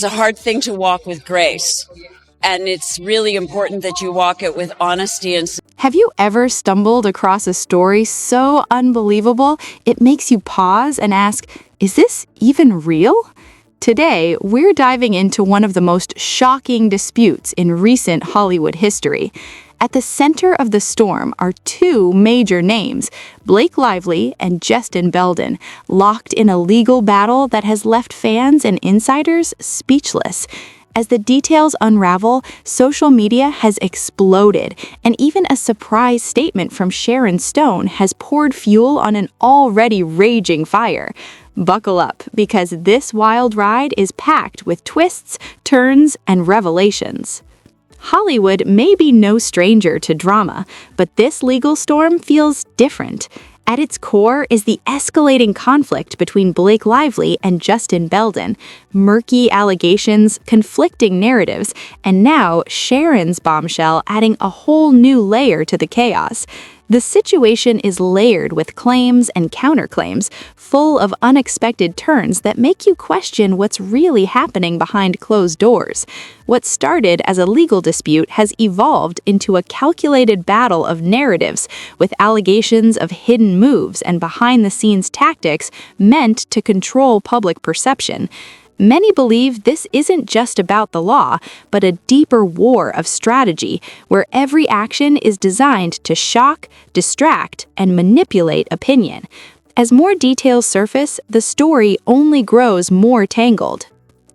It's a hard thing to walk with grace. And it's really important that you walk it with honesty and Have you ever stumbled across a story so unbelievable it makes you pause and ask, is this even real? Today, we're diving into one of the most shocking disputes in recent Hollywood history. At the center of the storm are two major names, Blake Lively and Justin Belden, locked in a legal battle that has left fans and insiders speechless. As the details unravel, social media has exploded, and even a surprise statement from Sharon Stone has poured fuel on an already raging fire. Buckle up, because this wild ride is packed with twists, turns, and revelations. Hollywood may be no stranger to drama, but this legal storm feels different. At its core is the escalating conflict between Blake Lively and Justin Belden, murky allegations, conflicting narratives, and now Sharon's bombshell adding a whole new layer to the chaos. The situation is layered with claims and counterclaims, full of unexpected turns that make you question what's really happening behind closed doors. What started as a legal dispute has evolved into a calculated battle of narratives, with allegations of hidden moves and behind-the-scenes tactics meant to control public perception. Many believe this isn't just about the law, but a deeper war of strategy, where every action is designed to shock, distract, and manipulate opinion. As more details surface, the story only grows more tangled.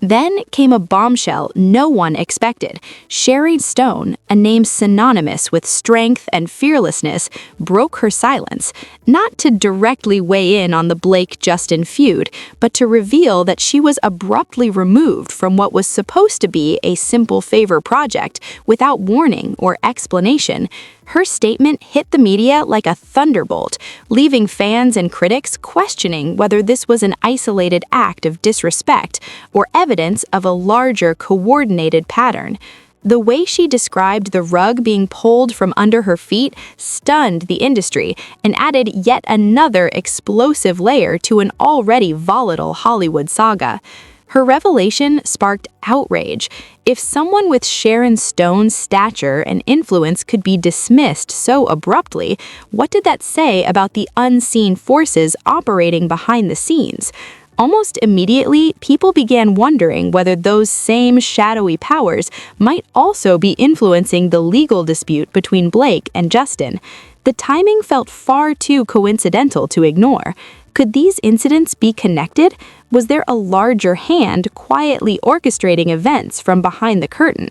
Then came a bombshell no one expected. Sharon Stone, a name synonymous with strength and fearlessness, broke her silence, not to directly weigh in on the Blake-Justin feud, but to reveal that she was abruptly removed from what was supposed to be a simple favor project without warning or explanation. Her statement hit the media like a thunderbolt, leaving fans and critics questioning whether this was an isolated act of disrespect or evidence of a larger, coordinated pattern. The way she described the rug being pulled from under her feet stunned the industry and added yet another explosive layer to an already volatile Hollywood saga. Her revelation sparked outrage. If someone with Sharon Stone's stature and influence could be dismissed so abruptly, what did that say about the unseen forces operating behind the scenes? Almost immediately, people began wondering whether those same shadowy powers might also be influencing the legal dispute between Blake and Justin. The timing felt far too coincidental to ignore. Could these incidents be connected? Was there a larger hand quietly orchestrating events from behind the curtain?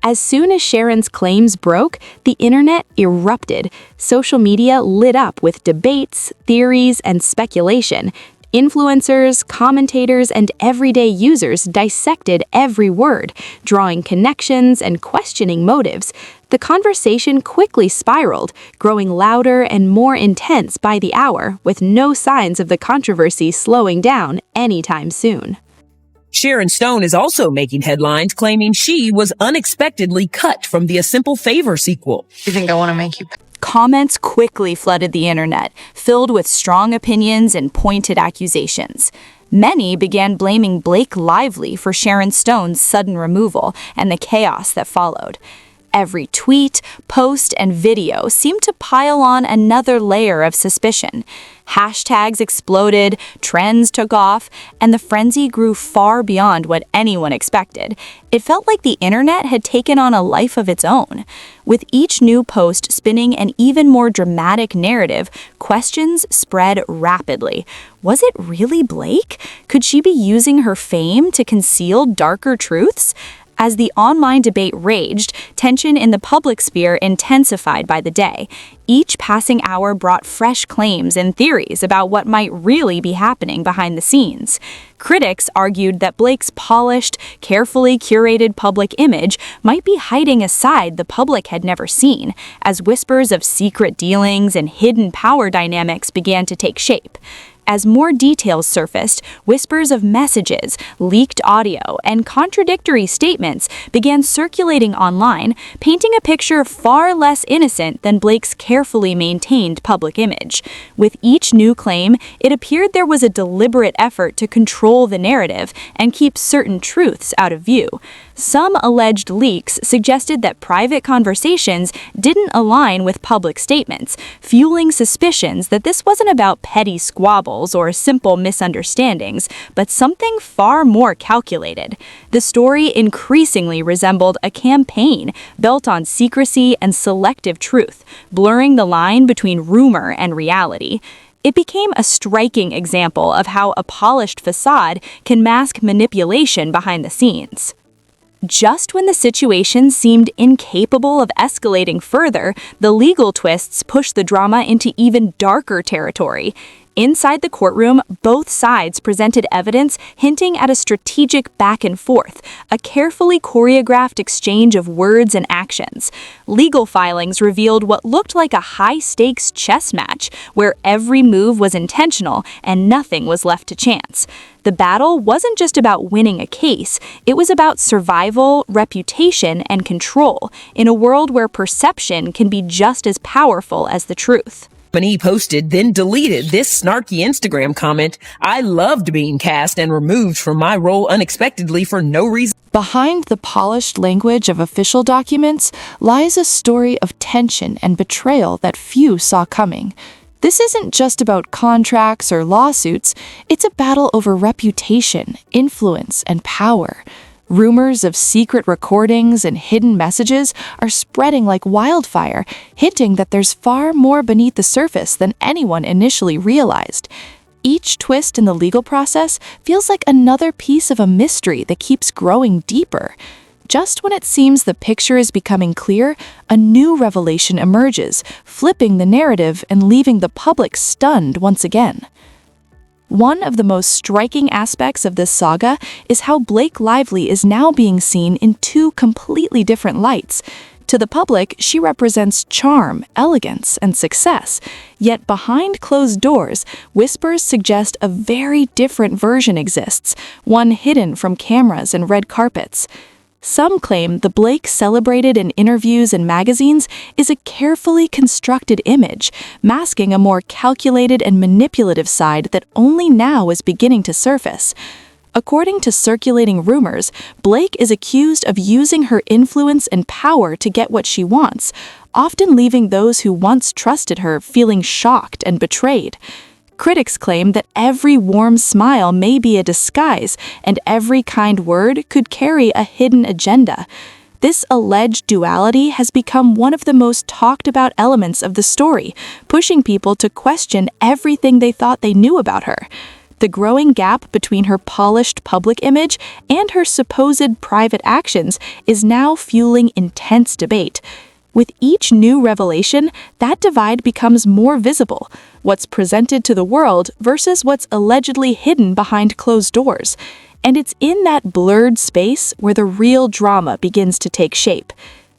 As soon as Sharon's claims broke, the internet erupted. Social media lit up with debates, theories, and speculation. Influencers, commentators, and everyday users dissected every word, drawing connections and questioning motives. The conversation quickly spiraled, growing louder and more intense by the hour, with no signs of the controversy slowing down anytime soon. Sharon Stone is also making headlines, claiming she was unexpectedly cut from the A Simple Favor sequel. You think I want to make you... Comments quickly flooded the internet, filled with strong opinions and pointed accusations. Many began blaming Blake Lively for Sharon Stone's sudden removal and the chaos that followed. Every tweet, post, and video seemed to pile on another layer of suspicion. Hashtags exploded, trends took off, and the frenzy grew far beyond what anyone expected. It felt like the internet had taken on a life of its own. With each new post spinning an even more dramatic narrative, questions spread rapidly. Was it really Blake? Could she be using her fame to conceal darker truths? As the online debate raged, tension in the public sphere intensified by the day. Each passing hour brought fresh claims and theories about what might really be happening behind the scenes. Critics argued that Blake's polished, carefully curated public image might be hiding a side the public had never seen, as whispers of secret dealings and hidden power dynamics began to take shape. As more details surfaced, whispers of messages, leaked audio, and contradictory statements began circulating online, painting a picture far less innocent than Blake's carefully maintained public image. With each new claim, it appeared there was a deliberate effort to control the narrative and keep certain truths out of view. Some alleged leaks suggested that private conversations didn't align with public statements, fueling suspicions that this wasn't about petty squabbles or simple misunderstandings, but something far more calculated. The story increasingly resembled a campaign built on secrecy and selective truth, blurring the line between rumor and reality. It became a striking example of how a polished facade can mask manipulation behind the scenes. Just when the situation seemed incapable of escalating further, the legal twists pushed the drama into even darker territory. Inside the courtroom, both sides presented evidence hinting at a strategic back and forth, a carefully choreographed exchange of words and actions. Legal filings revealed what looked like a high-stakes chess match, where every move was intentional and nothing was left to chance. The battle wasn't just about winning a case, it was about survival, reputation, and control, in a world where perception can be just as powerful as the truth. He posted, then deleted this snarky Instagram comment. I loved being cast and removed from my role unexpectedly for no reason. Behind the polished language of official documents lies a story of tension and betrayal that few saw coming. This isn't just about contracts or lawsuits, it's a battle over reputation, influence, and power. Rumors of secret recordings and hidden messages are spreading like wildfire, hinting that there's far more beneath the surface than anyone initially realized. Each twist in the legal process feels like another piece of a mystery that keeps growing deeper. Just when it seems the picture is becoming clear, a new revelation emerges, flipping the narrative and leaving the public stunned once again. One of the most striking aspects of this saga is how Blake Lively is now being seen in two completely different lights. To the public, she represents charm, elegance, and success. Yet behind closed doors, whispers suggest a very different version exists, one hidden from cameras and red carpets. Some claim the Blake celebrated in interviews and magazines is a carefully constructed image, masking a more calculated and manipulative side that only now is beginning to surface. According to circulating rumors, Blake is accused of using her influence and power to get what she wants, often leaving those who once trusted her feeling shocked and betrayed. Critics claim that every warm smile may be a disguise, and every kind word could carry a hidden agenda. This alleged duality has become one of the most talked about elements of the story, pushing people to question everything they thought they knew about her. The growing gap between her polished public image and her supposed private actions is now fueling intense debate. With each new revelation, that divide becomes more visible, what's presented to the world versus what's allegedly hidden behind closed doors. And it's in that blurred space where the real drama begins to take shape.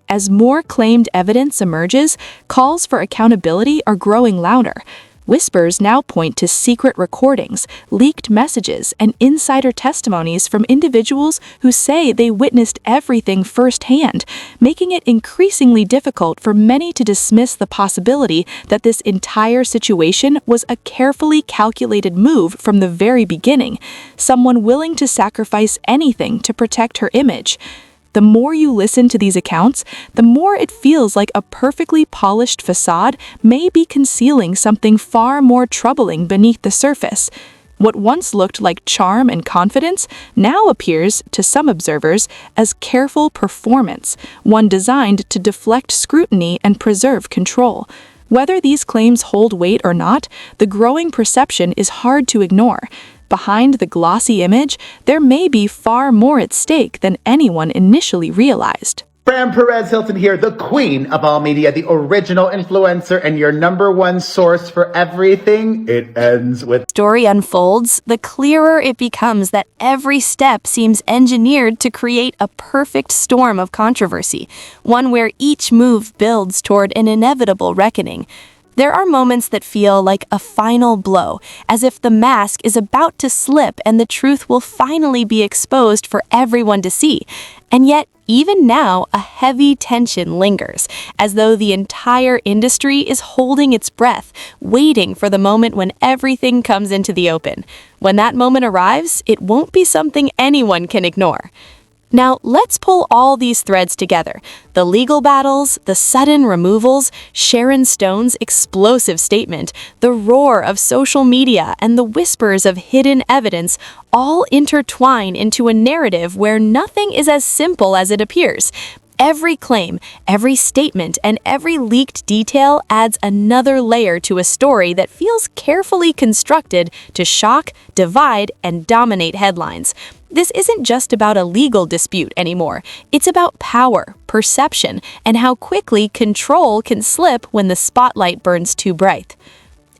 As more claimed evidence emerges, calls for accountability are growing louder. Whispers now point to secret recordings, leaked messages, and insider testimonies from individuals who say they witnessed everything firsthand, making it increasingly difficult for many to dismiss the possibility that this entire situation was a carefully calculated move from the very beginning, someone willing to sacrifice anything to protect her image. The more you listen to these accounts, the more it feels like a perfectly polished facade may be concealing something far more troubling beneath the surface. What once looked like charm and confidence now appears, to some observers, as careful performance, one designed to deflect scrutiny and preserve control. Whether these claims hold weight or not, the growing perception is hard to ignore. Behind the glossy image, there may be far more at stake than anyone initially realized. Fran Perez Hilton here, the queen of all media, the original influencer, and your number one source for everything. It ends with... Story unfolds, the clearer it becomes that every step seems engineered to create a perfect storm of controversy, one where each move builds toward an inevitable reckoning. There are moments that feel like a final blow, as if the mask is about to slip and the truth will finally be exposed for everyone to see. And yet, even now, a heavy tension lingers, as though the entire industry is holding its breath, waiting for the moment when everything comes into the open. When that moment arrives, it won't be something anyone can ignore. Now, let's pull all these threads together. The legal battles, the sudden removals, Sharon Stone's explosive statement, the roar of social media, and the whispers of hidden evidence all intertwine into a narrative where nothing is as simple as it appears. Every claim, every statement, and every leaked detail adds another layer to a story that feels carefully constructed to shock, divide, and dominate headlines. This isn't just about a legal dispute anymore. It's about power, perception, and how quickly control can slip when the spotlight burns too bright.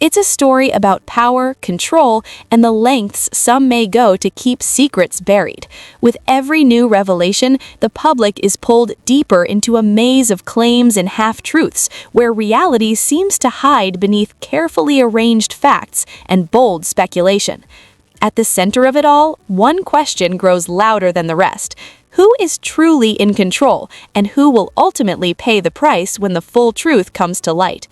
It's a story about power, control, and the lengths some may go to keep secrets buried. With every new revelation, the public is pulled deeper into a maze of claims and half-truths, where reality seems to hide beneath carefully arranged facts and bold speculation. At the center of it all, one question grows louder than the rest. Who is truly in control, and who will ultimately pay the price when the full truth comes to light?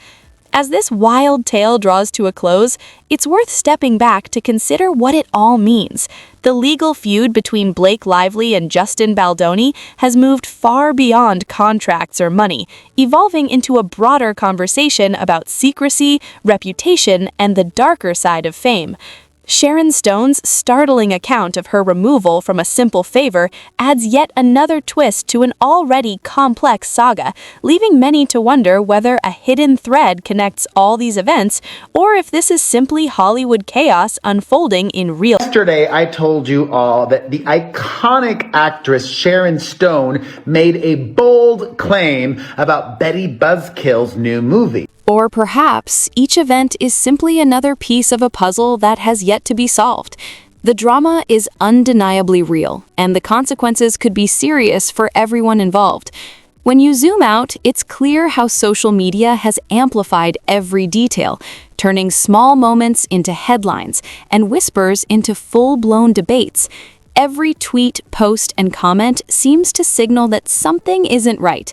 As this wild tale draws to a close, it's worth stepping back to consider what it all means. The legal feud between Blake Lively and Justin Baldoni has moved far beyond contracts or money, evolving into a broader conversation about secrecy, reputation, and the darker side of fame. Sharon Stone's startling account of her removal from a simple favor adds yet another twist to an already complex saga, leaving many to wonder whether a hidden thread connects all these events, or if this is simply Hollywood chaos unfolding in real. Yesterday, I told you all that the iconic actress Sharon Stone made a bold claim about Betty Buzzkill's new movie. Or perhaps each event is simply another piece of a puzzle that has yet to be solved. The drama is undeniably real, and the consequences could be serious for everyone involved. When you zoom out, it's clear how social media has amplified every detail, turning small moments into headlines and whispers into full-blown debates. Every tweet, post, and comment seems to signal that something isn't right.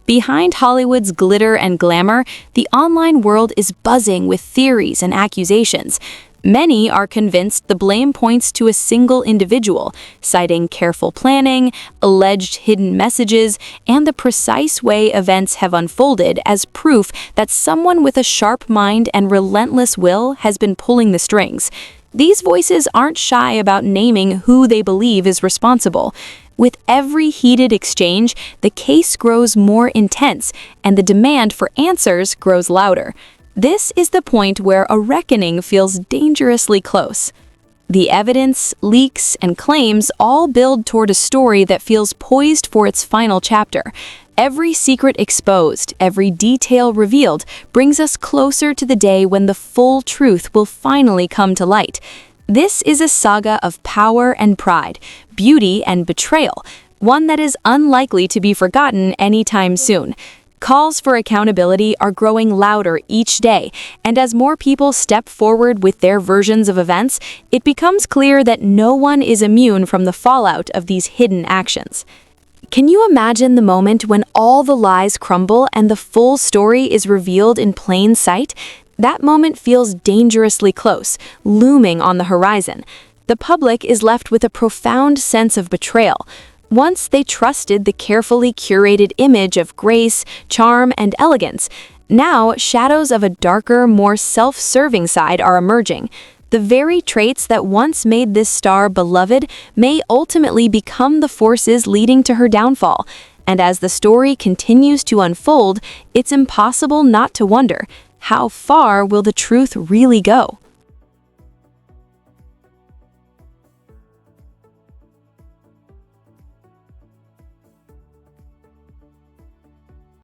Behind Hollywood's glitter and glamour, the online world is buzzing with theories and accusations. Many are convinced the blame points to a single individual, citing careful planning, alleged hidden messages, and the precise way events have unfolded as proof that someone with a sharp mind and relentless will has been pulling the strings. These voices aren't shy about naming who they believe is responsible. With every heated exchange, the case grows more intense, and the demand for answers grows louder. This is the point where a reckoning feels dangerously close. The evidence, leaks, and claims all build toward a story that feels poised for its final chapter. Every secret exposed, every detail revealed, brings us closer to the day when the full truth will finally come to light. This is a saga of power and pride, beauty and betrayal, one that is unlikely to be forgotten anytime soon. Calls for accountability are growing louder each day, and as more people step forward with their versions of events, it becomes clear that no one is immune from the fallout of these hidden actions. Can you imagine the moment when all the lies crumble and the full story is revealed in plain sight? That moment feels dangerously close, looming on the horizon. The public is left with a profound sense of betrayal. Once they trusted the carefully curated image of grace, charm, and elegance, now shadows of a darker, more self-serving side are emerging. The very traits that once made this star beloved may ultimately become the forces leading to her downfall. And as the story continues to unfold, it's impossible not to wonder, how far will the truth really go?